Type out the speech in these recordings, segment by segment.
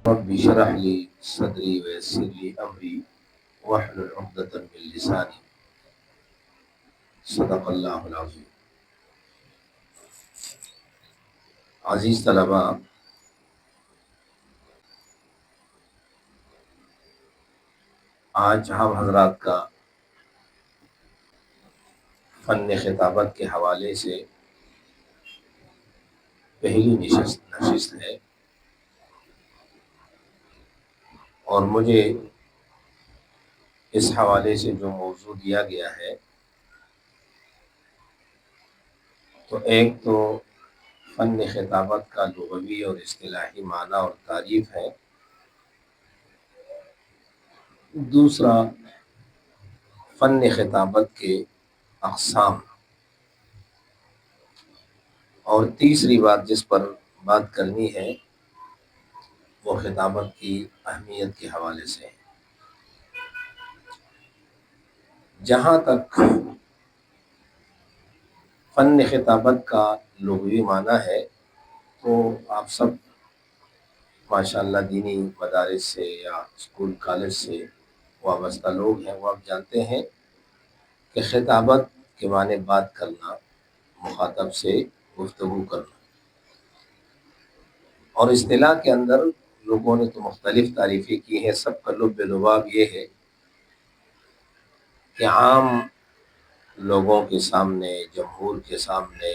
رب اشرح لي صدري ويسر لي امري واحلل عقدة من لساني صدق اللہ العظیم۔ عزیز طلباء، آج ہم حضرات کا فن خطابت کے حوالے سے پہلی نشست ہے، اور مجھے اس حوالے سے جو موضوع دیا گیا ہے تو ایک تو فن خطابت کا لغوی اور اصطلاحی معنی اور تعریف ہے، دوسرا فن خطابت کے اقسام، اور تیسری بات جس پر بات کرنی ہے وہ خطابت کی اہمیت کے حوالے سے ہے۔ جہاں تک فن خطابت کا لغوی معنی ہے تو آپ سب ماشاءاللہ دینی مدارس سے یا اسکول کالج سے وابستہ لوگ ہیں، وہ آپ جانتے ہیں کہ خطابت کے معنی بات کرنا، مخاطب سے گفتگو کرنا، اور اصطلاح کے اندر لوگوں نے تو مختلف تعریفیں کی ہیں، سب کا لب لباب یہ ہے کہ عام لوگوں کے سامنے، جمہور کے سامنے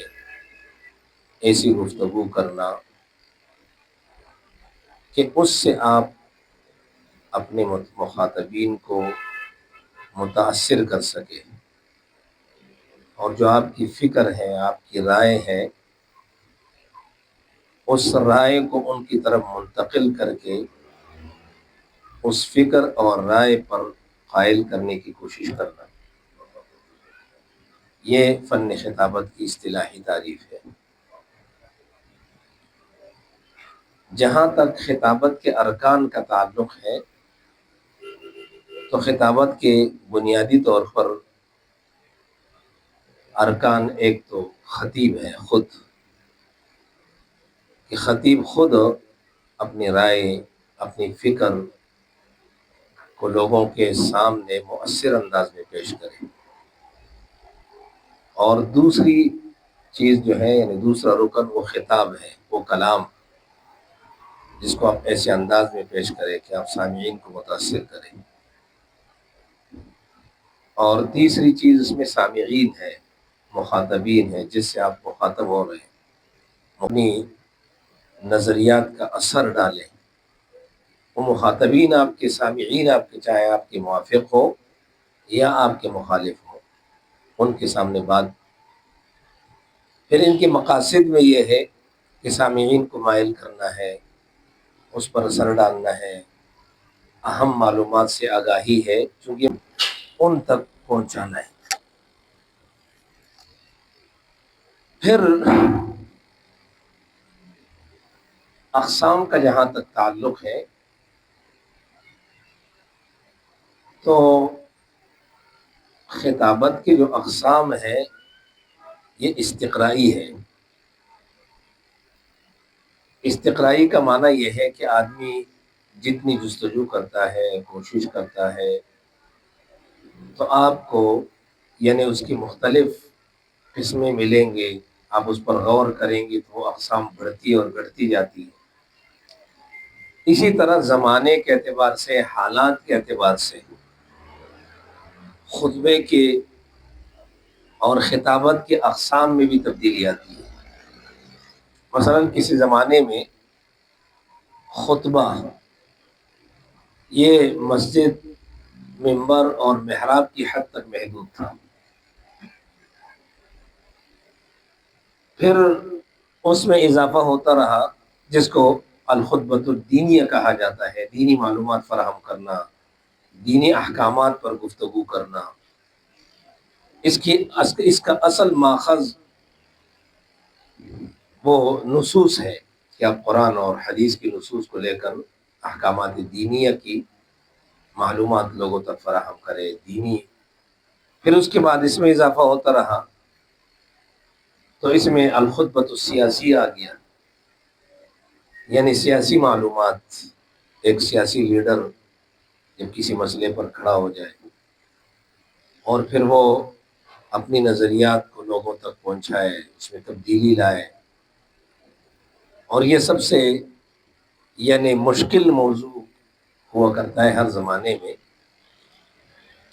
ایسی گفتگو کرنا کہ اس سے آپ اپنے مخاطبین کو متاثر کر سکیں، اور جو آپ کی فکر ہے، آپ کی رائے ہے، اس رائے کو ان کی طرف منتقل کر کے اس فکر اور رائے پر قائل کرنے کی کوشش کرنا، یہ فن خطابت کی اصطلاحی تعریف ہے۔ جہاں تک خطابت کے ارکان کا تعلق ہے تو خطابت کے بنیادی طور پر ارکان ایک تو خطیب ہے خود، کہ خطیب خود اپنی رائے، اپنی فکر کو لوگوں کے سامنے مؤثر انداز میں پیش کرے، اور دوسری چیز جو ہے یعنی دوسرا رکن وہ خطاب ہے، وہ کلام جس کو آپ ایسے انداز میں پیش کریں کہ آپ سامعین کو متاثر کریں، اور تیسری چیز اس میں سامعین ہے، مخاطبین ہے، جس سے آپ مخاطب ہو رہے ہیں، اپنی نظریات کا اثر ڈالیں۔ وہ مخاطبین آپ کے، سامعین آپ کے، چاہے آپ کے موافق ہو یا آپ کے مخالف ہو، ان کے سامنے بات۔ پھر ان کے مقاصد میں یہ ہے کہ سامعین کو مائل کرنا ہے، اس پر اثر ڈالنا ہے، اہم معلومات سے آگاہی ہے، چونکہ ان تک پہنچانا ہے۔ پھر اقسام کا جہاں تک تعلق ہے تو خطابت کے جو اقسام ہیں یہ استقرائی ہے۔ استقرائی کا معنی یہ ہے کہ آدمی جتنی جستجو کرتا ہے، کوشش کرتا ہے، تو آپ کو یعنی اس کی مختلف قسمیں ملیں گے، آپ اس پر غور کریں گے تو وہ اقسام بڑھتی اور بڑھتی جاتی ہے۔ اسی طرح زمانے کے اعتبار سے، حالات کے اعتبار سے خطبے کے اور خطابت کے اقسام میں بھی تبدیلی آتی ہے۔ مثلا کسی زمانے میں خطبہ یہ مسجد، ممبر اور محراب کی حد تک محدود تھا، پھر اس میں اضافہ ہوتا رہا جس کو الخطبۃ الدینیہ کہا جاتا ہے، دینی معلومات فراہم کرنا، دینی احکامات پر گفتگو کرنا۔ اس کا اصل ماخذ وہ نصوص ہے کہ آپ قرآن اور حدیث کی نصوص کو لے کر احکامات دینیہ کی معلومات لوگوں تک فراہم کرے، دینی۔ پھر اس کے بعد اس میں اضافہ ہوتا رہا تو اس میں الخطبۃ السیاسیہ آ گیا، یعنی سیاسی معلومات، ایک سیاسی لیڈر جب کسی مسئلے پر کھڑا ہو جائے اور پھر وہ اپنی نظریات کو لوگوں تک پہنچائے، اس میں تبدیلی لائے، اور یہ سب سے مشکل موضوع ہوا کرتا ہے ہر زمانے میں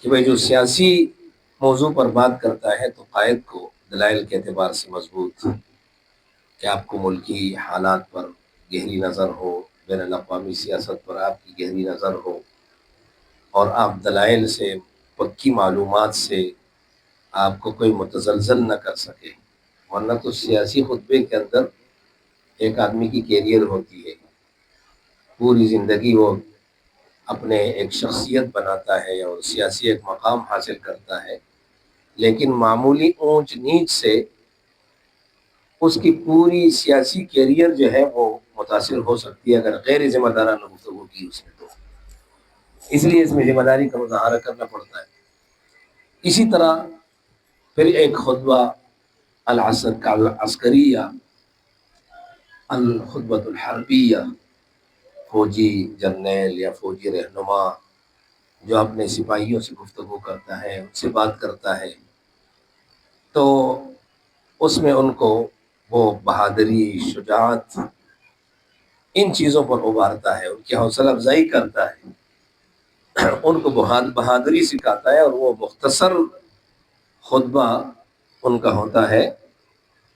کہ بھئی جو سیاسی موضوع پر بات کرتا ہے تو قائد کو دلائل کے اعتبار سے مضبوط، کہ آپ کو ملکی حالات پر گہری نظر ہو، بین الاقوامی سیاست پر آپ کی گہری نظر ہو، اور آپ دلائل سے، پکی معلومات سے آپ کو کوئی متزلزل نہ کر سکے، ورنہ تو سیاسی خطبے کے اندر ایک آدمی کی کیریئر ہوتی ہے، پوری زندگی وہ اپنے ایک شخصیت بناتا ہے اور سیاسی ایک مقام حاصل کرتا ہے، لیکن معمولی اونچ نیچ سے اس کی پوری سیاسی کیریئر جو ہے وہ متاثر ہو سکتی ہے اگر غیر ذمہ دارانہ گفتگو کی اس نے تو، اس لیے اس میں ذمہ داری کا مظاہرہ کرنا پڑتا ہے۔ اسی طرح پھر ایک خطبہ العسکریہ، الخطبۃ الحربیہ، فوجی جرنیل یا فوجی رہنما جو اپنے سپاہیوں سے گفتگو کرتا ہے، ان سے بات کرتا ہے، تو اس میں ان کو وہ بہادری، شجاعت، ان چیزوں پر ابھارتا ہے، ان کی حوصلہ افزائی کرتا ہے، ان کو بہادری سکھاتا ہے، اور وہ مختصر خطبہ ان کا ہوتا ہے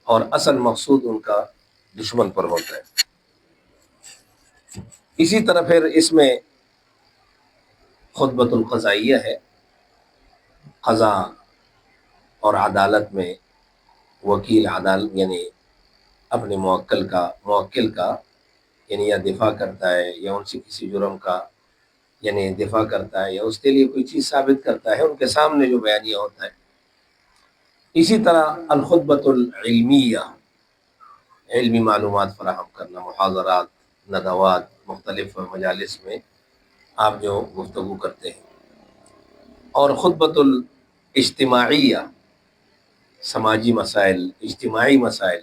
اور اصل مقصود ان کا دشمن پر ہوتا ہے۔ اسی طرح پھر اس میں خطبۃ القضائیہ ہے، قضاء اور عدالت میں وکیل عدالت اپنے موکل کا یا دفاع کرتا ہے، یا ان سے کسی جرم کا دفاع کرتا ہے، یا اس کے لیے کوئی چیز ثابت کرتا ہے، ان کے سامنے جو بیانیہ ہوتا ہے۔ اسی طرح الخطبۃ العلمیہ، علمی معلومات فراہم کرنا، محاضرات، ندوات، مختلف مجالس میں آپ جو گفتگو کرتے ہیں۔ اور خطبۃ الاجتماعیہ، سماجی مسائل، اجتماعی مسائل،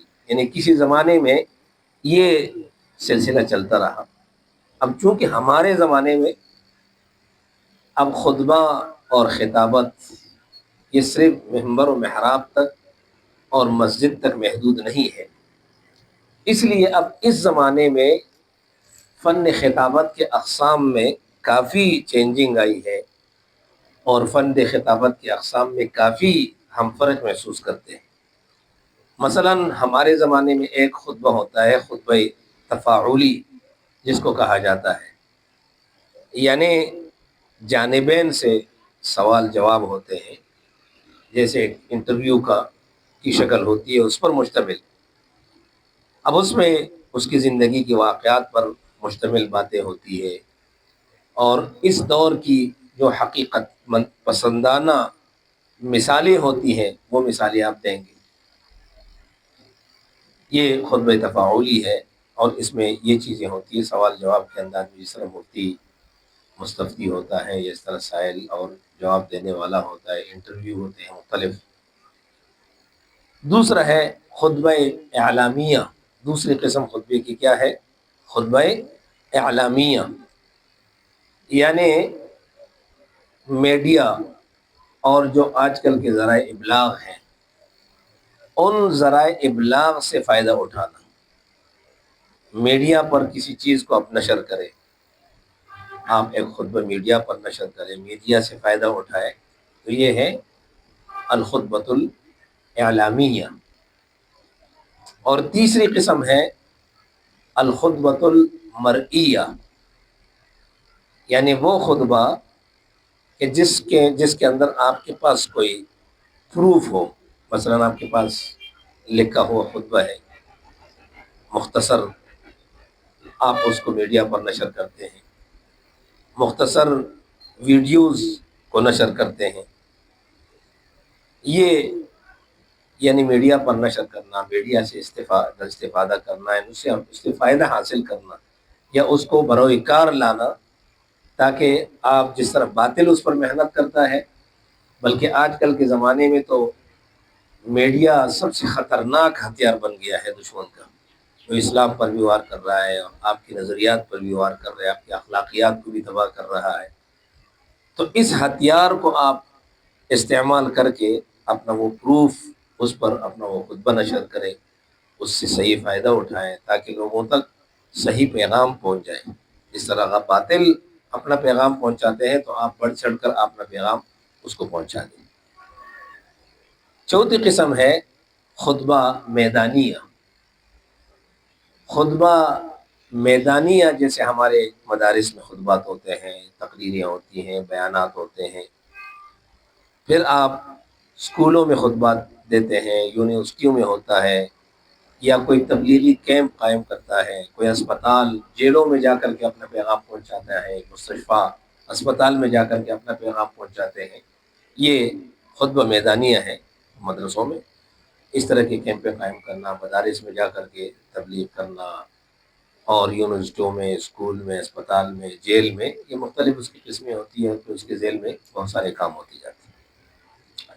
کسی زمانے میں یہ سلسلہ چلتا رہا۔ اب چونکہ ہمارے زمانے میں اب خطبہ اور خطابت یہ صرف منبر و محراب تک اور مسجد تک محدود نہیں ہے، اس لیے اب اس زمانے میں فن خطابت کے اقسام میں کافی چینجنگ آئی ہے، اور فن خطابت کے اقسام میں کافی ہم فرق محسوس کرتے ہیں۔ مثلا ہمارے زمانے میں ایک خطبہ ہوتا ہے، خطبہ تفاعلی جس کو کہا جاتا ہے، جانبین سے سوال جواب ہوتے ہیں، جیسے انٹرویو کی شکل ہوتی ہے، اس پر مشتمل۔ اب اس میں اس کی زندگی کے واقعات پر مشتمل باتیں ہوتی ہے، اور اس دور کی جو حقیقت پسندانہ مثالیں ہوتی ہیں وہ مثالیں آپ دیں گے۔ یہ خطبہ تفاعلی ہے، اور اس میں یہ چیزیں ہوتی ہیں، سوال جواب کے انداز میں، جس طرح مفتی مستفتی ہوتا ہے، اس طرح سائل اور جواب دینے والا ہوتا ہے، انٹرویو ہوتے ہیں مختلف۔ دوسرا ہے خطبہ اعلامیہ، دوسری قسم خطبے کی کیا ہے؟ خطبہ اعلامیہ، میڈیا اور جو آج کل کے ذرائع ابلاغ ہیں، ان ذرائع ابلاغ سے فائدہ اٹھانا، میڈیا پر کسی چیز کو آپ نشر کریں، آپ ایک خطبہ میڈیا پر نشر کریں، میڈیا سے فائدہ اٹھائے، تو یہ ہے الخطبۃ الاعلامیہ۔ اور تیسری قسم ہے الخطبۃ المرئیہ، وہ خطبہ کہ جس کے اندر آپ کے پاس کوئی پروف ہو، مثلا آپ کے پاس لکھا ہوا خطبہ ہے مختصر، آپ اس کو میڈیا پر نشر کرتے ہیں، مختصر ویڈیوز کو نشر کرتے ہیں، یہ میڈیا پر نشر کرنا، میڈیا سے استفادہ کرنا، اس سے فائدہ حاصل کرنا، یا اس کو بروئے کار لانا، تاکہ آپ جس طرح باطل اس پر محنت کرتا ہے، بلکہ آج کل کے زمانے میں تو میڈیا سب سے خطرناک ہتھیار بن گیا ہے دشمن کا، جو اسلام پر بھی وار کر رہا ہے اور آپ کی نظریات پر بھی وار کر رہا ہے، آپ کی اخلاقیات کو بھی تباہ کر رہا ہے، تو اس ہتھیار کو آپ استعمال کر کے اپنا وہ پروف، اس پر اپنا وہ خطبہ نشر کریں، اس سے صحیح فائدہ اٹھائیں تاکہ لوگوں تک صحیح پیغام پہنچ جائے۔ اس طرح کا باطل اپنا پیغام پہنچاتے ہیں تو آپ بڑھ چڑھ کر اپنا پیغام اس کو پہنچا دیں۔ چوتھی قسم ہے خطبہ میدانیہ۔ خطبہ میدانیہ جیسے ہمارے مدارس میں خطبات ہوتے ہیں، تقریریں ہوتی ہیں، بیانات ہوتے ہیں، پھر آپ اسکولوں میں خطبات دیتے ہیں، یونیورسٹیوں میں ہوتا ہے، یا کوئی تبلیغی کیمپ قائم کرتا ہے، کوئی اسپتال جیلوں میں جا کر کے اپنا پیغام پہنچاتا ہے، مستشفیٰ اسپتال میں جا کر کے اپنا پیغام پہنچاتے ہیں، یہ خطبہ میدانیہ ہے۔ مدرسوں میں اس طرح کے کیمپیں قائم کرنا، مدارس میں جا کر کے تبلیغ کرنا، اور یونیورسٹیوں میں، اسکول میں، اسپتال میں، جیل میں، یہ مختلف اس کی قسمیں ہوتی ہیں، پھر اس کے ذیل میں بہت سارے کام ہوتے جاتے ہیں۔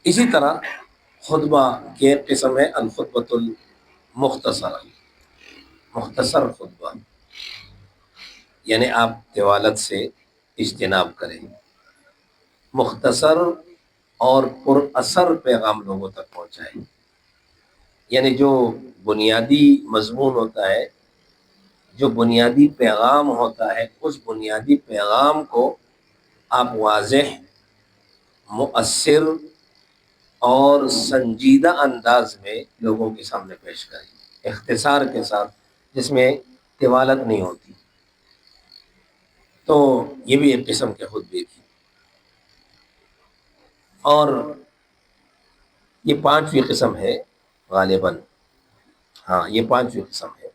اسی طرح خطبہ کی ایک قسم ہے الخطبۃ المختصرہ، مختصر خطبہ، یعنی آپ طوالت سے اجتناب کریں، مختصر اور پر اثر پیغام لوگوں تک پہنچائیں، یعنی جو بنیادی مضمون ہوتا ہے، جو بنیادی پیغام ہوتا ہے، اس بنیادی پیغام کو آپ واضح، مؤثر اور سنجیدہ انداز میں لوگوں کے سامنے پیش کریں، اختصار کے ساتھ، جس میں طوالت نہیں ہوتی۔ تو یہ بھی ایک قسم کے خطبے کی، اور یہ پانچویں قسم ہے غالباً، ہاں یہ پانچویں قسم ہے۔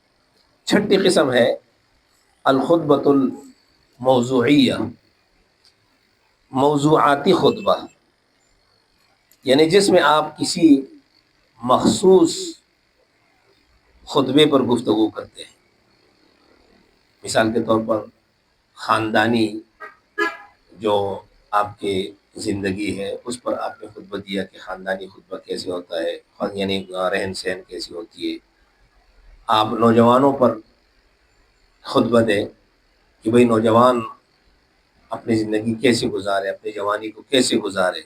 چھٹی قسم ہے الخطبۃ الموضوعیہ، موضوعاتی خطبہ، یعنی جس میں آپ کسی مخصوص خطبے پر گفتگو کرتے ہیں۔ مثال کے طور پر خاندانی جو آپ کی زندگی ہے اس پر آپ نے خطبہ دیا کہ خاندانی خطبہ کیسے ہوتا ہے، یعنی رہن سہن کیسی ہوتی ہے۔ آپ نوجوانوں پر خطبہ دیں کہ بھئی نوجوان اپنی زندگی کیسے گزارے، اپنی جوانی کو کیسے گزارے۔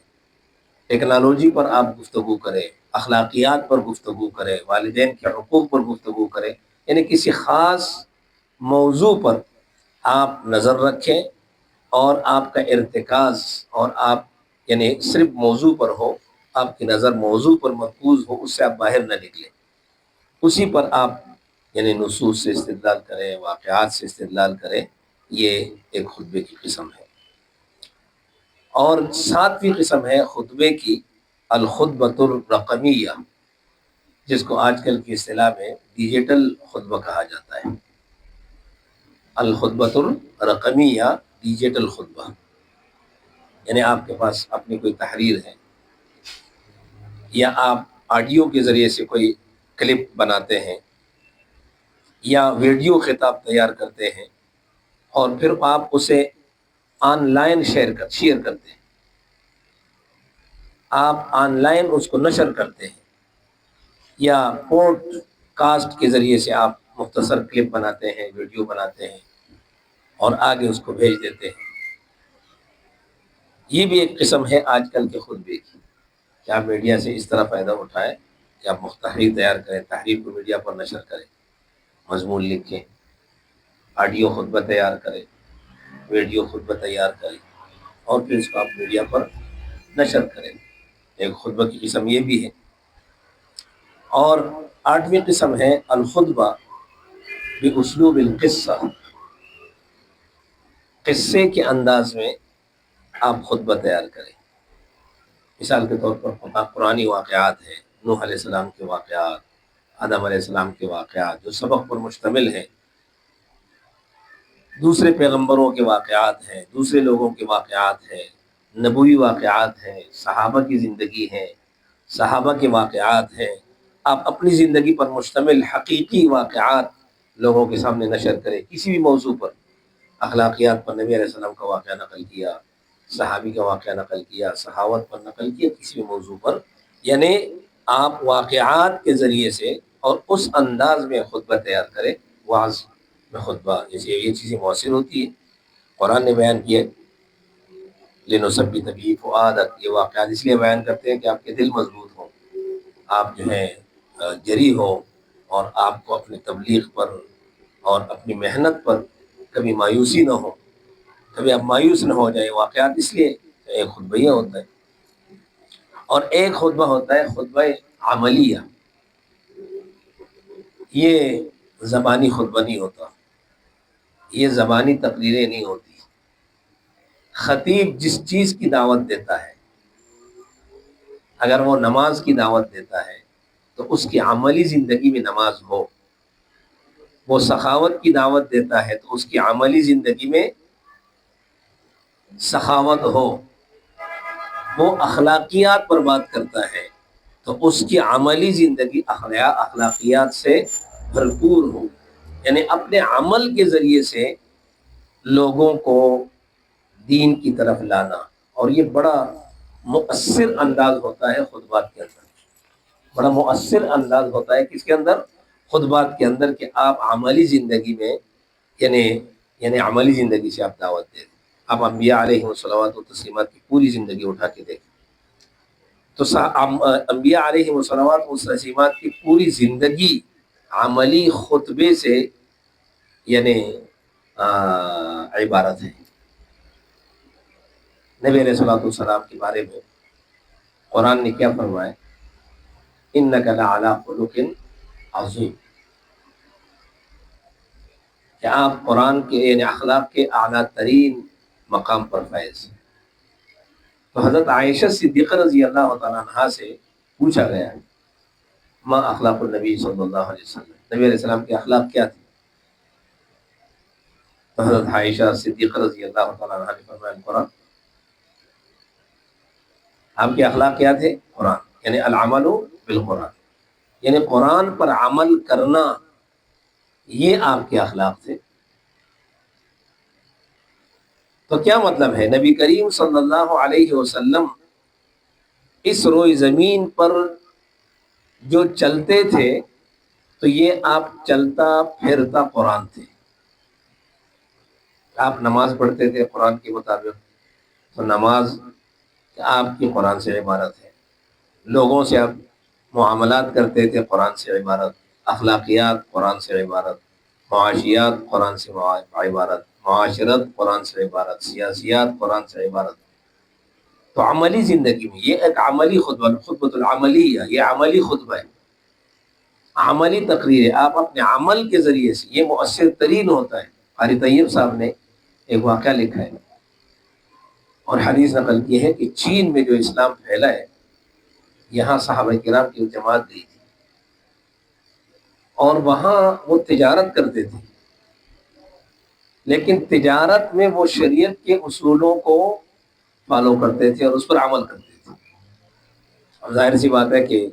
ٹیکنالوجی پر آپ گفتگو کریں، اخلاقیات پر گفتگو کریں، والدین کے حقوق پر گفتگو کریں، یعنی کسی خاص موضوع پر آپ نظر رکھیں، اور آپ کا ارتکاز، اور آپ یعنی صرف موضوع پر ہو، آپ کی نظر موضوع پر مرکوز ہو، اس سے آپ باہر نہ نکلیں، اسی پر آپ یعنی نصوص سے استدلال کریں، واقعات سے استدلال کریں۔ یہ ایک خطبے کی قسم ہے۔ اور ساتویں قسم ہے خطبے کی الخطبۃ الرقمیہ، جس کو آج کل کی اصطلاح میں ڈیجیٹل خطبہ کہا جاتا ہے۔ الخطبۃ الرقمیہ، ڈیجیٹل خطبہ، یعنی آپ کے پاس اپنی کوئی تحریر ہے، یا آپ آڈیو کے ذریعے سے کوئی کلپ بناتے ہیں، یا ویڈیو خطاب تیار کرتے ہیں، اور پھر آپ اسے آن لائن شیئر کرتے ہیں، آپ آن لائن اس کو نشر کرتے ہیں، یا پوڈ کاسٹ کے ذریعے سے آپ مختصر کلپ بناتے ہیں، ویڈیو بناتے ہیں، اور آگے اس کو بھیج دیتے ہیں۔ یہ بھی ایک قسم ہے آج کل کے خطبے کی، کہ آپ میڈیا سے اس طرح فائدہ اٹھائیں کہ آپ تحریر تیار کریں، تحریر کو میڈیا پر نشر کریں، مضمون لکھیں، آڈیو خطبہ تیار کریں، ویڈیو خطبہ تیار کریں، اور پھر اس کو آپ میڈیا پر نشر کریں۔ ایک خطبہ کی قسم یہ بھی ہے۔ اور آٹھویں قسم ہے الخطبہ باسلوب القصہ، قصے کے انداز میں آپ خطبہ تیار کریں۔ مثال کے طور پر قرآنی واقعات ہیں، نوح علیہ السلام کے واقعات، آدم علیہ السلام کے واقعات جو سبق پر مشتمل ہیں، دوسرے پیغمبروں کے واقعات ہیں، دوسرے لوگوں کے واقعات ہیں، نبوی واقعات ہیں، صحابہ کی زندگی ہیں، صحابہ کے واقعات ہیں۔ آپ اپنی زندگی پر مشتمل حقیقی واقعات لوگوں کے سامنے نشر کریں، کسی بھی موضوع پر۔ اخلاقیات پر نبی علیہ السلام کا واقعہ نقل کیا، صحابی کا واقعہ نقل کیا، صحاوت پر نقل کیا، کسی بھی موضوع پر، یعنی آپ واقعات کے ذریعے سے اور اس انداز میں خطبہ تیار کرے. وعظ میں خطبہ جیسے یہ چیزیں مؤثر ہوتی ہیں. قرآن نے بیان کیا لِنُثَبِّتَ بِهِ فُؤَادَكَ، یہ واقعات اس لیے بیان کرتے ہیں کہ آپ کے دل مضبوط ہوں، آپ جو ہے جری ہو، اور آپ کو اپنی تبلیغ پر اور اپنی محنت پر کبھی مایوسی نہ ہو، کبھی آپ مایوس نہ ہو جائیں. واقعات اس لیے ایک خطبہ یہ ہوتا ہے. اور ایک خطبہ ہوتا ہے خطبہ عملیہ. یہ زبانی خطبہ نہیں ہوتا، یہ زبانی تقریریں نہیں ہوتی. خطیب جس چیز کی دعوت دیتا ہے، اگر وہ نماز کی دعوت دیتا ہے تو اس کی عملی زندگی میں نماز ہو. وہ سخاوت کی دعوت دیتا ہے تو اس کی عملی زندگی میں سخاوت ہو. وہ اخلاقیات پر بات کرتا ہے تو اس کی عملی زندگی اخلاقیات سے بھرپور ہو. یعنی اپنے عمل کے ذریعے سے لوگوں کو دین کی طرف لانا. اور یہ بڑا مؤثر انداز ہوتا ہے خطبات کے اندر، بڑا مؤثر انداز ہوتا ہے کس کے اندر؟ خطبات کے اندر، کہ آپ عملی زندگی میں یعنی عملی زندگی سے آپ دعوت دیں. آپ انبیاء علیہ الصلوات و تسلیمات کی پوری زندگی اٹھا کے دیکھیں تو انبیاء علیہ الصلوات و تسلیمات کی پوری زندگی عملی خطبے سے یعنی عبارت ہے. نبی علیہ الصلوۃ والسلام کے بارے میں قرآن نے کیا فرمایا؟ انک لعلی خلق عظیم، کہ آپ قرآن کے یعنی اخلاق کے اعلیٰ ترین مقام پر فائز. تو حضرت عائشہ صدیقہ رضی اللہ تعالیٰ عنہا سے پوچھا گیا ما اخلاق النبی صلی اللہ علیہ وسلم، نبی علیہ السلام کے اخلاق کیا تھے؟ تو حضرت عائشہ صدیقہ رضی اللہ تعالیٰ عنہا نے فرمایا قرآن. آپ کے اخلاق کیا تھے؟ قرآن، یعنی العمل بالقرآن، یعنی قرآن پر عمل کرنا، یہ آپ کے اخلاق تھے. تو کیا مطلب ہے؟ نبی کریم صلی اللہ علیہ وسلم اس روئے زمین پر جو چلتے تھے تو یہ آپ چلتا پھرتا قرآن تھے. آپ نماز پڑھتے تھے قرآن کے مطابق، تو نماز آپ کی قرآن سے عبارت ہے. لوگوں سے آپ معاملات کرتے تھے قرآن سے عبارت، اخلاقیات قرآن سے عبارت، معاشیات قرآن سے عبارت، معاشرت قرآن سے عبارت، سیاسیات قرآن سے عبارت. تو عملی زندگی میں یہ ایک عملی خطبہ، خطبۃ العملیہ، یہ عملی خطبہ ہے، عملی تقریر ہے. آپ اپنے عمل کے ذریعے سے یہ مؤثر ترین ہوتا ہے. قاری طیب صاحب نے ایک واقعہ لکھا ہے اور حدیث نقل کی ہے کہ چین میں جو اسلام پھیلا ہے، یہاں صحابہ کرام کی جماعت گئی تھی اور وہاں وہ تجارت کرتے تھے، لیکن تجارت میں وہ شریعت کے اصولوں کو فالو کرتے تھے اور اس پر عمل کرتے تھے. اب ظاہر سی بات ہے کہ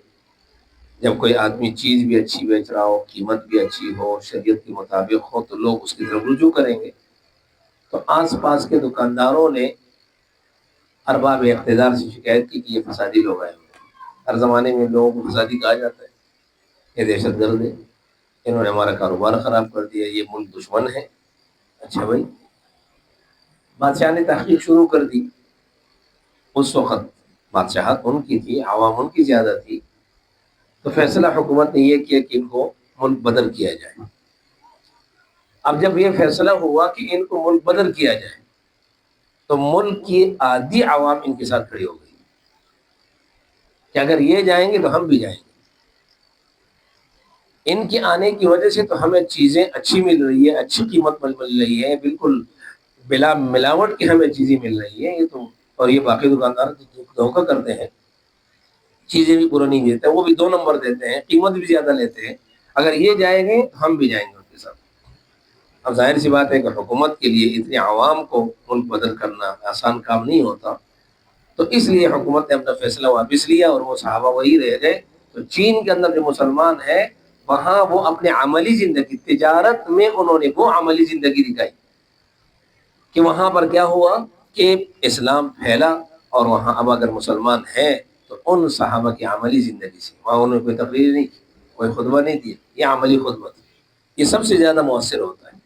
جب کوئی آدمی چیز بھی اچھی بیچ رہا ہو، قیمت بھی اچھی ہو، شریعت کے مطابق ہو، تو لوگ اس کی طرف رجوع کریں گے. تو آس پاس کے دکانداروں نے ارباب اقتدار سے شکایت کی کہ یہ فسادی لوگ آئے ہوئے ہیں. ہر زمانے میں لوگوں کو فسادی کہا جاتا ہے، یہ دہشت گرد ہے، انہوں نے ہمارا کاروبار خراب کر دیا، یہ ملک دشمن ہے. اچھا بھائی، بادشاہ نے تحقیق شروع کر دی. اس وقت بادشاہت ان کی تھی، عوام ان کی زیادہ تھی، تو فیصلہ حکومت نے یہ کیا کہ ان کو ملک بدر کیا جائے. اب جب یہ فیصلہ ہوا کہ ان کو ملک بدر کیا جائے تو ملک کی آدھی عوام ان کے ساتھ کھڑی ہو گئی کہ اگر یہ جائیں گے تو ہم بھی جائیں گے. ان کے آنے کی وجہ سے تو ہمیں چیزیں اچھی مل رہی ہے، اچھی قیمت پر مل رہی ہے، بالکل بلا ملاوٹ کی ہمیں چیزیں مل رہی ہیں. یہ تو اور یہ باقی دکاندار دھوکہ کرتے ہیں، چیزیں بھی پورا نہیں دیتے، وہ بھی 2 نمبر دیتے ہیں، قیمت بھی زیادہ لیتے ہیں. اگر یہ جائیں گے ہم بھی جائیں گے ان کے ساتھ. اب ظاہر سی بات ہے کہ حکومت کے لیے اتنے عوام کو ملک بدل کرنا آسان کام نہیں ہوتا، تو اس لیے حکومت نے اپنا فیصلہ واپس لیا اور وہ صحابہ وہی رہ گئے. تو چین کے اندر جو مسلمان ہے وہاں وہ اپنے عملی زندگی، تجارت میں انہوں نے وہ عملی زندگی دکھائی کہ وہاں پر کیا ہوا کہ اسلام پھیلا. اور وہاں اب اگر مسلمان ہیں تو ان صحابہ کی عملی زندگی سے، وہاں انہوں نے کوئی تقریر نہیں کی. کوئی خطبہ نہیں دیا، یہ عملی خطبہ تھا، یہ سب سے زیادہ مؤثر ہوتا ہے۔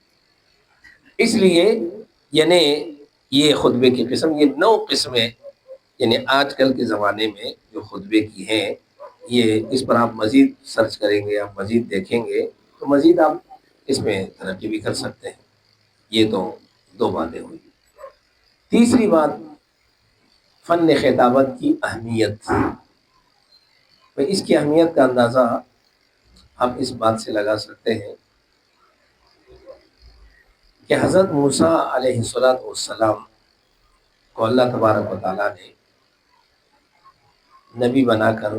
اس لیے یعنی یہ خطبے کی قسم، یہ 9 قسمیں یعنی آج کل کے زمانے میں جو خطبے کی ہیں، یہ اس پر آپ مزید سرچ کریں گے، آپ مزید دیکھیں گے تو مزید آپ اس میں ترقی بھی کر سکتے ہیں۔ یہ تو 2 باتیں ہوئی۔ تیسری بات، فن خطابت کی اہمیت۔ اس کی اہمیت کا اندازہ ہم اس بات سے لگا سکتے ہیں کہ حضرت موسیٰ علیہ السلام کو اللہ تبارک و تعالیٰ نے نبی بنا کر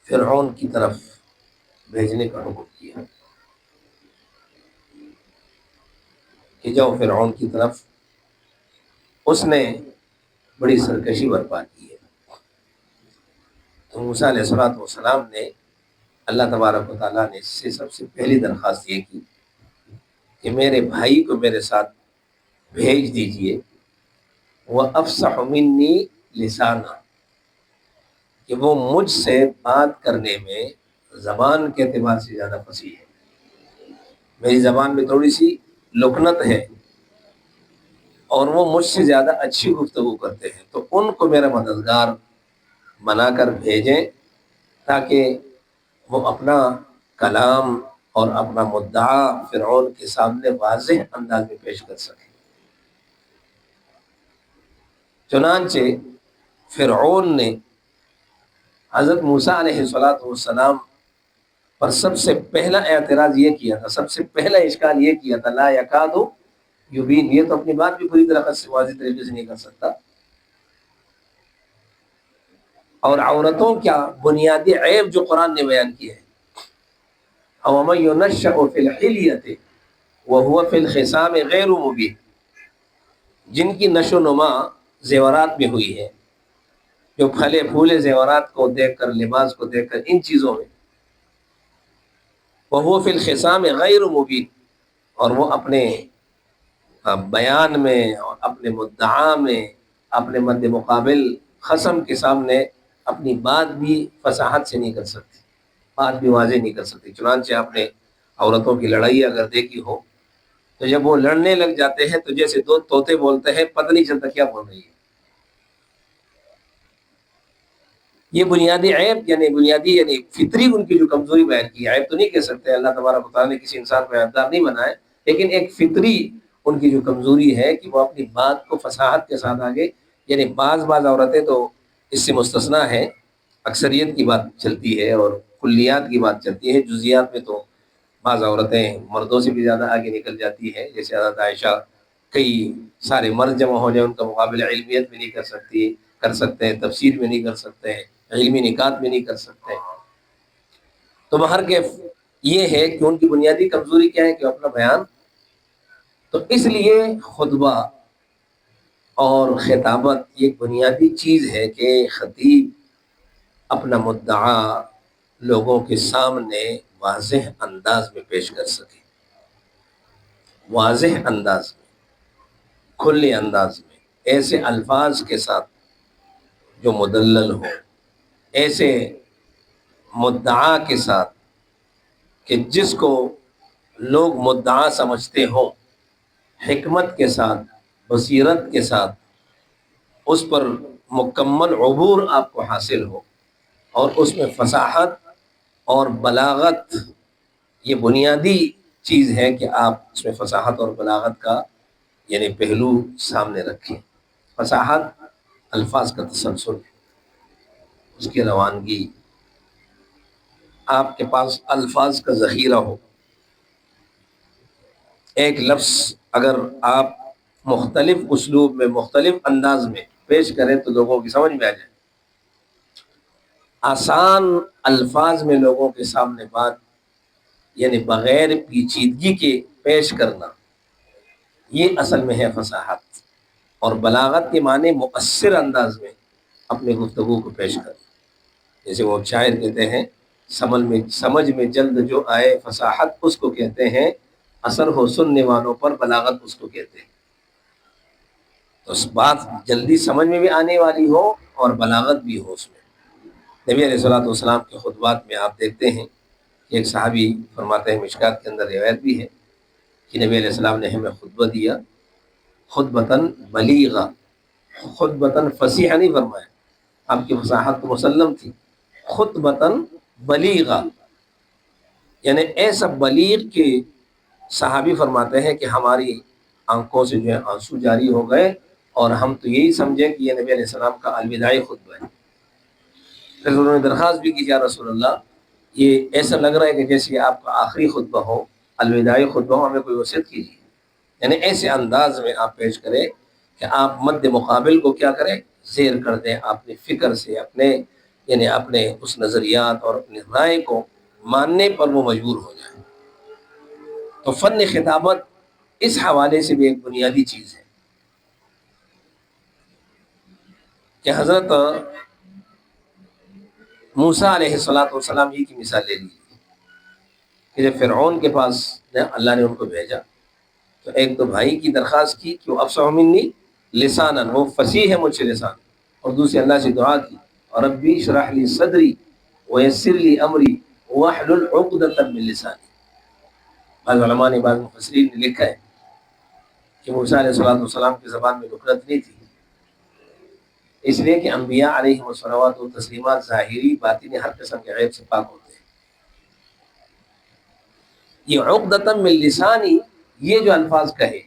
فرعون کی طرف بھیجنے کا حکم کیا کہ جاؤ فرعون کی طرف۔ اس نے بڑی سرکشی برپا کی ہے، تو موسیٰ علیہ السلام نے اللہ تبارک و تعالیٰ نے اس سے سب سے پہلی درخواست یہ کی کہ میرے بھائی کو میرے ساتھ بھیج دیجئے، وَأَفْصَحُ مِنِّي لِسَانًا، کہ وہ مجھ سے بات کرنے میں زبان کے اعتبار سے زیادہ فصیح ہے۔ میری زبان میں تھوڑی سی لکنت ہے اور وہ مجھ سے زیادہ اچھی گفتگو کرتے ہیں، تو ان کو میرا مددگار بنا کر بھیجیں تاکہ وہ اپنا کلام اور اپنا مدعا فرعون کے سامنے واضح انداز میں پیش کر سکیں۔ چنانچہ فرعون نے حضرت موسیٰ علیہ السلام پر سب سے پہلا اعتراض یہ کیا تھا، سب سے پہلا اشکال یہ کیا تھا، لا یکاد یبین، یہ تو اپنی بات بھی پوری طرح سے واضح طریقے سے نہیں کر سکتا، اور عورتوں کیا بنیادی عیب جو قرآن نے بیان کی ہے، او من ینشأ فی الحلیۃ وہو فی الخصام غیر مبین، جن کی نشو و نما زیورات میں ہوئی ہے، جو پھلے پھولے زیورات کو دیکھ کر، لباس کو دیکھ کر، ان چیزوں میں، وہو فی الخصام غیر مبین، اور وہ اپنے بیان میں اور اپنے مدعا میں، اپنے مد مقابل خصم کے سامنے اپنی بات بھی فصاحت سے نہیں کر سکتی، بات بھی واضح نہیں کر سکتی۔ چنانچہ آپ نے عورتوں کی لڑائی اگر دیکھی ہو تو جب وہ لڑنے لگ جاتے ہیں تو جیسے 2 طوطے بولتے ہیں، پتہ نہیں چلتا کیا بول رہی ہے۔ یہ بنیادی عیب یعنی فطری ان کی جو کمزوری بیان کی، عیب تو نہیں کہہ سکتے، اللہ تبارک و تعالیٰ نے کسی انسان کو عیبدار نہیں بنائے، لیکن ایک فطری ان کی جو کمزوری ہے کہ وہ اپنی بات کو فصاحت کے ساتھ آگے، یعنی بعض عورتیں تو اس سے مستثنا ہے، اکثریت کی بات چلتی ہے اور کلیات کی بات چلتی ہے، جزیات میں تو بعض عورتیں مردوں سے بھی زیادہ آگے نکل جاتی ہے، جیسے حضرت عائشہ، کئی سارے مرد جمع ہو جائے ان کا مقابلہ علمیت میں نہیں کر سکتے ہیں، تفسیر میں نہیں کر سکتے ہیں، علمی نکات میں نہیں کر سکتے۔ تو بہر کیف یہ ہے کہ ان کی بنیادی کمزوری کیا ہے کہ اپنا بیان، تو اس لیے خطبہ اور خطابت یہ بنیادی چیز ہے کہ خطیب اپنا مدعا لوگوں کے سامنے واضح انداز میں پیش کر سکے، واضح انداز میں، کھلے انداز میں، ایسے الفاظ کے ساتھ جو مدلل ہو، ایسے مدعا کے ساتھ کہ جس کو لوگ مدعا سمجھتے ہوں، حکمت کے ساتھ، بصیرت کے ساتھ، اس پر مکمل عبور آپ کو حاصل ہو، اور اس میں فصاحت اور بلاغت، یہ بنیادی چیز ہے کہ آپ اس میں فصاحت اور بلاغت کا یعنی پہلو سامنے رکھیں۔ فصاحت الفاظ کا تسلسل، اس کی روانگی، آپ کے پاس الفاظ کا ذخیرہ ہو، ایک لفظ اگر آپ مختلف اسلوب میں، مختلف انداز میں پیش کریں تو لوگوں کی سمجھ میں آ جائے، آسان الفاظ میں لوگوں کے سامنے بات یعنی بغیر پیچیدگی کے پیش کرنا، یہ اصل میں ہے فصاحت۔ اور بلاغت کے معنی مؤثر انداز میں اپنے گفتگو کو پیش کرنا، جیسے وہ شاعر کہتے ہیں، سمجھ میں جلد جو آئے فصاحت اس کو کہتے ہیں، اثر ہو سننے والوں پر بلاغت اس کو کہتے ہیں۔ تو اس بات جلدی سمجھ میں بھی آنے والی ہو اور بلاغت بھی ہو اس میں۔ نبی علیہ الصلوۃ والسلام کے خطبات میں آپ دیکھتے ہیں ایک صحابی فرماتے ہیں، مشکات کے اندر روایت بھی ہے کہ نبی علیہ السلام نے ہمیں خطبہ دیا، خطبتاً بلیغا، خطبتاً فصیحہ نہیں فرمایا، آپ کی فصاحت تو مسلم تھی، خطبتاً بلیغا، یعنی ایسا بلیغ کہ صحابی فرماتے ہیں کہ ہماری آنکھوں سے جو ہے آنسو جاری ہو گئے، اور ہم تو یہی سمجھیں کہ یہ نبی علیہ السلام کا الوداعی خطبہ ہے۔ پھر انہوں نے درخواست بھی کی، یا رسول اللہ، یہ ایسا لگ رہا ہے کہ جیسے آپ کا آخری خطبہ ہو، الوداعی خطبہ ہو، ہمیں کوئی وصیت کیجیے۔ یعنی ایسے انداز میں آپ پیش کریں کہ آپ مد مقابل کو کیا کریں، زیر کر دیں، اپنی فکر سے، اپنے یعنی اپنے اس نظریات اور اپنی رائے کو ماننے پر وہ مجبور ہو جائے۔ تو فن خطابت اس حوالے سے بھی ایک بنیادی چیز ہے کہ حضرت موسیٰ علیہ السلام ہی کی مثال لے لیجیے کہ جب فرعون کے پاس اللہ نے ان کو بھیجا، تو ایک تو بھائی کی درخواست کی کہ وہ افصح منی لسانا، وہ فصیح ہے مجھ سے لسان، اور دوسری اللہ سے دعا کی، اور ربی اشرح لی صدری ویسر لی امری واحلل عقدۃ من لسانی۔ بعض علماء نے، بعض مفسرین نے لکھا ہے کہ موسیٰ علیہ السلام کی زبان میں لکنت نہیں تھی، اس لیے کہ انبیاء علیہ الصلوات و تسلیمات ظاہری باطنی ہر قسم کے عیب سے پاک ہوتے ہیں۔ یہ عقدۃ من لسانی، یہ جو الفاظ کہے،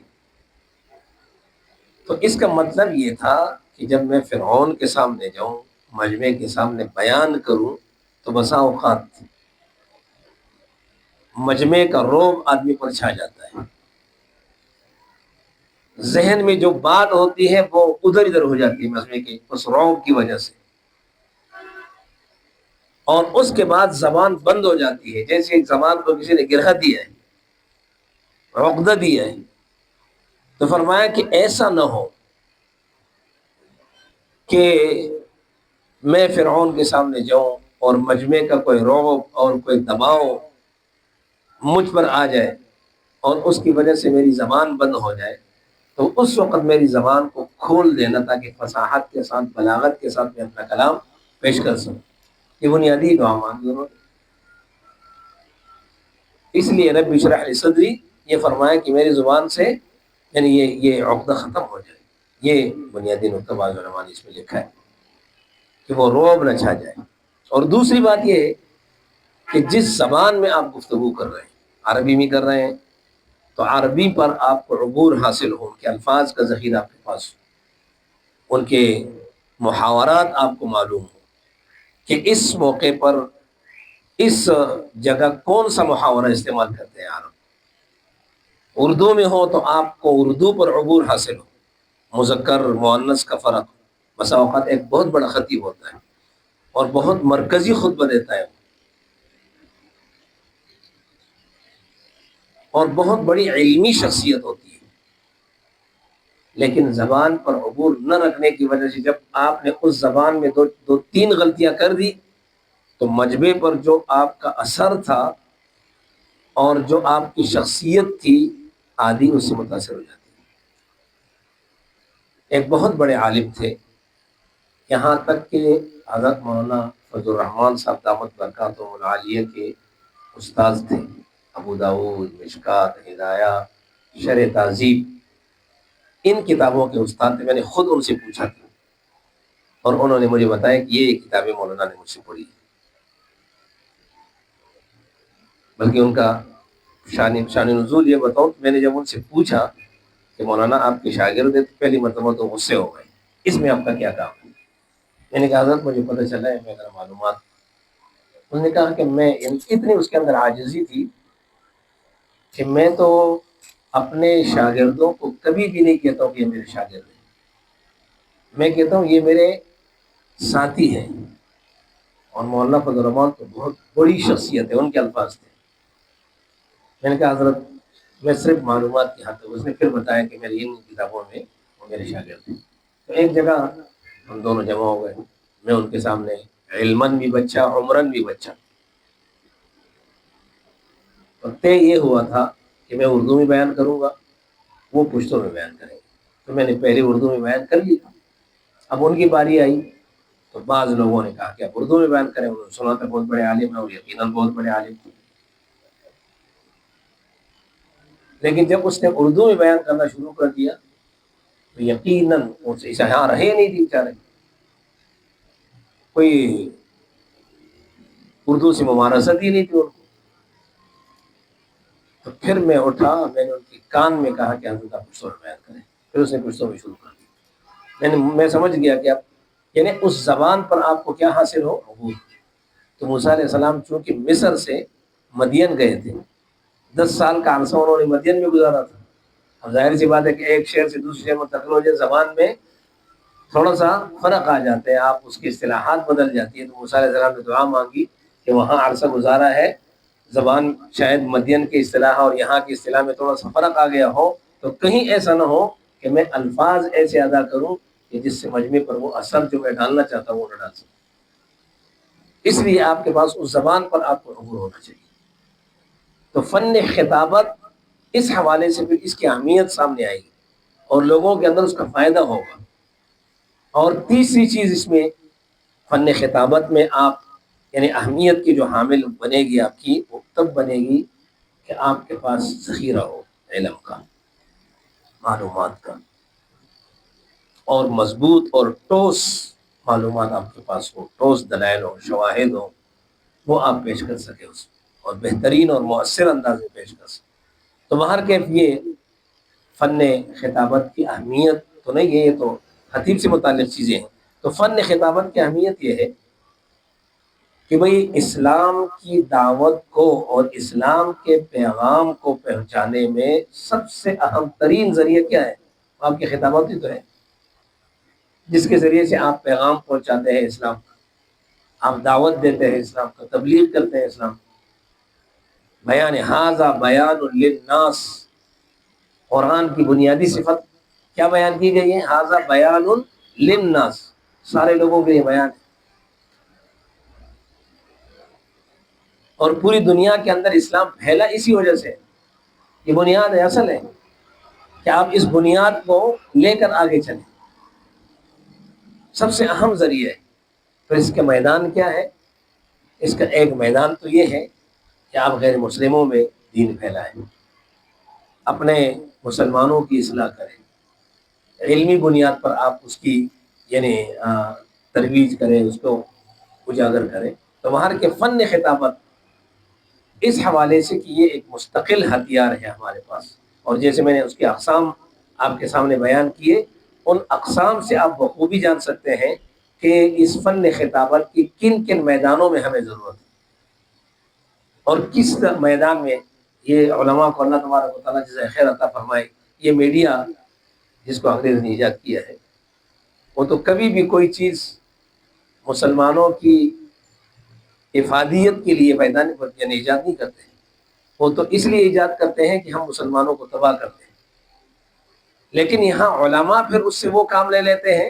تو اس کا مطلب یہ تھا کہ جب میں فرعون کے سامنے جاؤں، مجمع کے سامنے بیان کروں، تو بسا اوقات مجمع کا رعب آدمی پر چھا جاتا ہے، ذہن میں جو بات ہوتی ہے وہ ادھر ادھر ہو جاتی ہے مجمع کے اس رعب کی وجہ سے، اور اس کے بعد زبان بند ہو جاتی ہے، جیسے ایک زبان کو کسی نے گرہ دیا ہے، عقدہ دیا ہے۔ تو فرمایا کہ ایسا نہ ہو کہ میں فرعون کے سامنے جاؤں اور مجمع کا کوئی رعب اور کوئی دباؤ مجھ پر آ جائے اور اس کی وجہ سے میری زبان بند ہو جائے، تو اس وقت میری زبان کو کھول دینا تاکہ فصاحت کے ساتھ، بلاغت کے ساتھ میں اپنا کلام پیش کر سکوں۔ یہ بنیادی دعا مانگی انہوں نے۔ اس لیے رب اشرح لی صدری، یہ فرمایا کہ میری زبان سے یعنی یہ عقدہ ختم ہو جائے۔ یہ بنیادی نقطہ بعض علماء نے اس میں لکھا ہے کہ وہ رعب نہ چھا جائے۔ اور دوسری بات یہ ہے کہ جس زبان میں آپ گفتگو کر رہے ہیں، عربی میں کر رہے ہیں، تو عربی پر آپ کو عبور حاصل ہو، کہ الفاظ کا ذخیرہ آپ کے پاس ہو، ان کے محاورات آپ کو معلوم ہو کہ اس موقع پر اس جگہ کون سا محاورہ استعمال کرتے ہیں عرب۔ اردو میں ہو تو آپ کو اردو پر عبور حاصل ہو، مذکر مؤنث کا فرق، بسا اوقات ایک بہت بڑا خطیب ہوتا ہے اور بہت مرکزی خطبہ دیتا ہے اور بہت بڑی علمی شخصیت ہوتی ہے، لیکن زبان پر عبور نہ رکھنے کی وجہ سے جب آپ نے اس زبان میں دو تین غلطیاں کر دی، تو مجمع پر جو آپ کا اثر تھا اور جو آپ کی شخصیت تھی، آدھی اس سے متاثر ہو جاتی ہے۔ ایک بہت بڑے عالم تھے، یہاں تک کہ حضرت مولانا فضل الرحمان صاحب دامت برکاتہم العالیہ کے استاذ تھے، ابو داؤد، مشکات، ہدایہ، شرح تہذیب، ان کتابوں کے استاد تھے۔ میں نے خود ان سے پوچھا تھا اور انہوں نے مجھے بتایا کہ یہ کتابیں مولانا نے مجھ سے پڑھی، بلکہ ان کا شان نزول یہ بتاؤں کہ میں نے جب ان سے پوچھا کہ مولانا آپ کے شاگرد ہیں، تو پہلی مرتبہ تو غصے ہو گئے، اس میں آپ کا کیا کام ہے؟ میں نے کہا حضرت مجھے پتہ چلا ہے، میرا معلومات۔ انہوں نے کہا کہ میں اتنی اس کے اندر عاجزی تھی کہ میں تو اپنے شاگردوں کو کبھی بھی نہیں کہتا ہوں کہ یہ میرے شاگرد ہیں، میں کہتا ہوں یہ میرے ساتھی ہیں۔ اور مولانا فضل الرحمان تو بہت بڑی شخصیت ہے، ان کے الفاظ تھے۔ میں نے کہا حضرت میں صرف معلومات کی حد تک۔ اس نے پھر بتایا کہ میری ان کتابوں میں وہ میرے شاگرد ہیں۔ تو ایک جگہ ہم دونوں جمع ہو گئے، میں ان کے سامنے علماً بھی بچہ، عمراً بھی بچہ، اور طے یہ ہوا تھا کہ میں اردو میں بیان کروں گا، وہ پشتو میں بیان کریں گے۔ تو میں نے پہلے اردو میں بیان کر لیا، اب ان کی باری آئی تو بعض لوگوں نے کہا کہ آپ اردو میں بیان کریں، انہوں نے سنا تھا بہت بڑے عالم ہیں اور یقیناً بہت بڑے عالم تھے۔ لیکن جب اس نے اردو میں بیان کرنا شروع کر دیا تو یقیناً اسے یہاں رہے نہیں تھے بیچارے، کوئی اردو سے ممارست ہی نہیں تھی ان کو۔ تو پھر میں اٹھا، میں نے ان کے کان میں کہا کہ حضرت آپ پشتو میں بیان کریں، پھر اس نے پشتو میں شروع کر دیا۔ میں سمجھ گیا کہ اب یعنی اس زبان پر آپ کو کیا حاصل ہو، عبور۔ تو موسیٰ علیہ السلام چونکہ مصر سے مدین گئے تھے، 10 سال کا عرصہ انہوں نے مدین میں گزارا تھا۔ اب ظاہر سی بات ہے کہ ایک شہر سے دوسرے شہر منتقل ہو جائے، زبان میں تھوڑا سا فرق آ جاتے ہیں، آپ اس کی اصطلاحات بدل جاتی ہے۔ تو موسیٰ علیہ السلام نے دعا مانگی کہ وہاں عرصہ گزارا ہے، زبان شاید مدین کی اصطلاح اور یہاں کی اصطلاح میں تھوڑا سا فرق آ گیا ہو، تو کہیں ایسا نہ ہو کہ میں الفاظ ایسے ادا کروں کہ جس سے مجمع پر وہ اثر جو میں ڈالنا چاہتا ہوں وہ نہ ڈال سکوں۔ اس لیے آپ کے پاس اس زبان پر آپ کو عبور ہونا چاہیے۔ تو فن خطابت اس حوالے سے پھر اس کی اہمیت سامنے آئے گی اور لوگوں کے اندر اس کا فائدہ ہوگا۔ اور تیسری چیز اس میں فن خطابت میں آپ یعنی اہمیت کی جو حامل بنے گی آپ کی، وہ تب بنے گی کہ آپ کے پاس ذخیرہ ہو علم کا، معلومات کا، اور مضبوط اور ٹھوس معلومات آپ کے پاس ہو، ٹھوس دلائل ہو، شواہد ہو، وہ آپ پیش کر سکے اس اور بہترین اور مؤثر انداز میں پیش کر سکے۔ تو باہر کیف یہ فن خطابت کی اہمیت تو نہیں ہے، یہ تو خطیب سے متعلق چیزیں ہیں۔ تو فن خطابت کی اہمیت یہ ہے کہ بھئی اسلام کی دعوت کو اور اسلام کے پیغام کو پہنچانے میں سب سے اہم ترین ذریعہ کیا ہے؟ آپ کی خطابت ہی تو ہے، جس کے ذریعے سے آپ پیغام پہنچاتے ہیں اسلام کا، آپ دعوت دیتے ہیں اسلام کا، تبلیغ کرتے ہیں اسلام۔ بیان ھذا بیان للناس، قرآن کی بنیادی صفت کیا بیان کی گئی ہے؟ ھذا بیان للناس، سارے لوگوں کے لیے بیان ہے۔ اور پوری دنیا کے اندر اسلام پھیلا اسی وجہ سے، یہ بنیاد ہے، اصل ہے کہ آپ اس بنیاد کو لے کر آگے چلیں، سب سے اہم ذریعہ ہے۔ تو اس کا میدان کیا ہے؟ اس کا ایک میدان تو یہ ہے کہ آپ غیر مسلموں میں دین پھیلائیں، اپنے مسلمانوں کی اصلاح کریں، علمی بنیاد پر آپ اس کی یعنی ترویج کریں، اس کو اجاگر کریں۔ تو وہاں کے فن خطابت اس حوالے سے کہ یہ ایک مستقل ہتھیار ہے ہمارے پاس، اور جیسے میں نے اس کے اقسام آپ کے سامنے بیان کیے، ان اقسام سے آپ بخوبی جان سکتے ہیں کہ اس فن خطابت کی کن کن میدانوں میں ہمیں ضرورت ہے اور کس میدان میں یہ علماء کو اللہ تبارک و تعالیٰ جزائے خیر عطا فرمائے۔ یہ میڈیا جس کو انگریز نے ایجاد کیا ہے، وہ تو کبھی بھی کوئی چیز مسلمانوں کی افادیت کے لیے میدان پر یعنی ایجاد نہیں کرتے ہیں، وہ تو اس لیے ایجاد کرتے ہیں کہ ہم مسلمانوں کو تباہ کرتے ہیں۔ لیکن یہاں علماء پھر اس سے وہ کام لے لیتے ہیں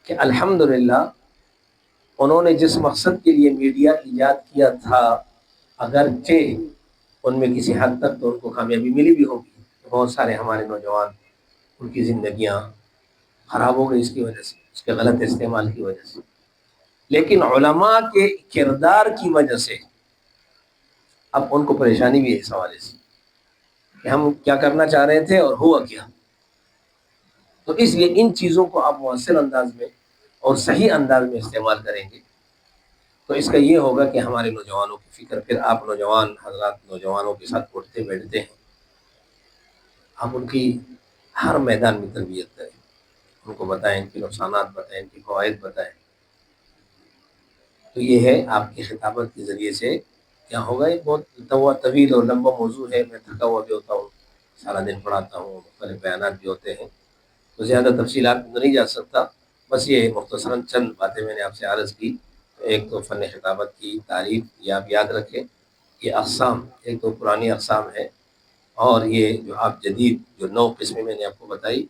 کہ الحمدللہ انہوں نے جس مقصد کے لیے میڈیا ایجاد کیا تھا، اگرچہ ان میں کسی حد تک تو ان کو کامیابی ملی بھی ہوگی، بہت سارے ہمارے نوجوان ان کی زندگیاں خراب ہو گئی اس کی وجہ سے، اس کے غلط استعمال کی وجہ سے، لیکن علماء کے کردار کی وجہ سے اب ان کو پریشانی بھی ہے اس حوالے سے کہ ہم کیا کرنا چاہ رہے تھے اور ہوا کیا۔ تو اس لیے ان چیزوں کو آپ مؤثر انداز میں اور صحیح انداز میں استعمال کریں گے تو اس کا یہ ہوگا کہ ہمارے نوجوانوں کی فکر، پھر آپ نوجوان حضرات نوجوانوں کے ساتھ اٹھتے بیٹھتے ہیں، آپ ان کی ہر میدان میں تربیت کریں، ان کو بتائیں، ان کے نقصانات بتائیں، ان کے فوائد بتائیں۔ تو یہ ہے آپ کی خطابت کے ذریعے سے کیا ہوگا۔ یہ بہت طویل اور لمبا موضوع ہے، میں تھکا ہوا بھی ہوتا ہوں، سارا دن پڑھاتا ہوں، مختلف بیانات بھی ہوتے ہیں، تو زیادہ تفصیلات میں نہیں جا سکتا۔ بس یہ مختصراً چند باتیں میں نے آپ سے عرض کی۔ ایک تو فن خطابت کی تعریف، یہ آپ یاد رکھیں، یہ اقسام ایک تو پرانی اقسام ہے، اور یہ جو آپ جدید جو 9 قسمیں میں نے آپ کو بتائی،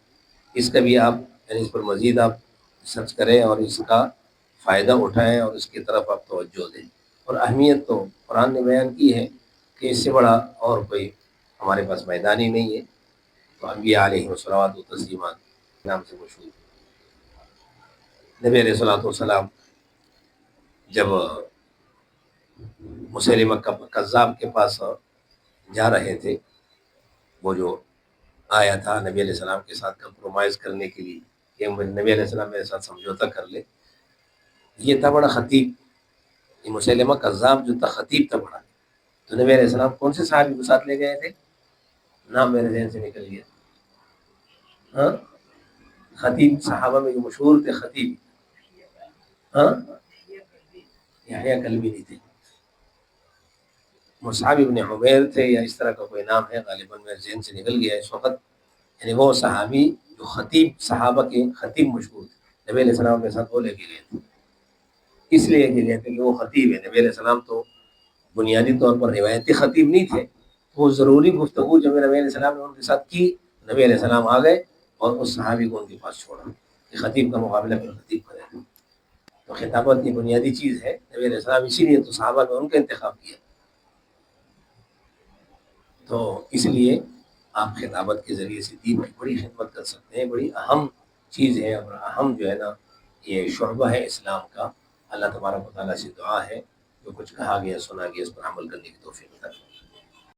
اس کا بھی آپ یعنی اس پر مزید آپ سرچ کریں اور اس کا فائدہ اٹھائیں اور اس کی طرف آپ توجہ دیں۔ اور اہمیت تو قرآن نے بیان کی ہے کہ اس سے بڑا اور کوئی ہمارے پاس میدان ہی نہیں ہے۔ تو انبیاء علیہ الصلوۃ والتسلیمات نام سے مشہور نبی علیہ الصلوۃ والسلام جب مسیلمہ کذاب کے پاس جا رہے تھے وہ جو آیا تھا نبی علیہ السلام کے ساتھ کمپرومائز کرنے کے لیے کہ نبی علیہ السلام میرے ساتھ سمجھوتا کر لے، یہ تھا بڑا خطیب، یہ مسیلمہ کذاب جو تھا خطیب تھا بڑا. تو نبی علیہ السلام کون سے صحابی کو ساتھ لے گئے تھے؟ نام میرے ذہن سے نکل گیا. ہاں، خطیب صحابہ میں جو مشہور تھے خطیب، ہاں، یحییٰ کلبی نہیں تھے، مصعب ابن عمیر تھے یا اس طرح کا کوئی نام ہے، غالباً میرے ذہن سے نکل گیا اس وقت. یعنی وہ صحابی جو خطیب صحابہ کے خطیب مشہور تھے، نبی علیہ السلام کے ساتھ وہ لے کے گئے تھے. اس لیے کہ گئے تھے کہ وہ خطیب ہے. نبی علیہ السلام تو بنیادی طور پر روایتی خطیب نہیں تھے. وہ ضروری گفتگو جب نبی علیہ السلام نے ان کے ساتھ کی، نبی علیہ السلام آ گئے اور اس صحابی کو ان کے پاس چھوڑا کہ خطیب کا مقابلہ پھر خطیب کرے. تو خطابت کی بنیادی چیز ہے نبی علیہ السلام، اسی لیے تو صحابہ نے ان کا انتخاب کیا. تو اس لیے آپ خطابت کے ذریعے سے دین کی بڑی خدمت کر سکتے ہیں. بڑی اہم چیز ہے اور اہم جو ہے نا یہ شعبہ ہے اسلام کا. اللہ تبارک و تعالیٰ سے دعا ہے جو کچھ کہا گیا سنا گیا اس پر عمل کرنے کی توفیق عطا فرمائے.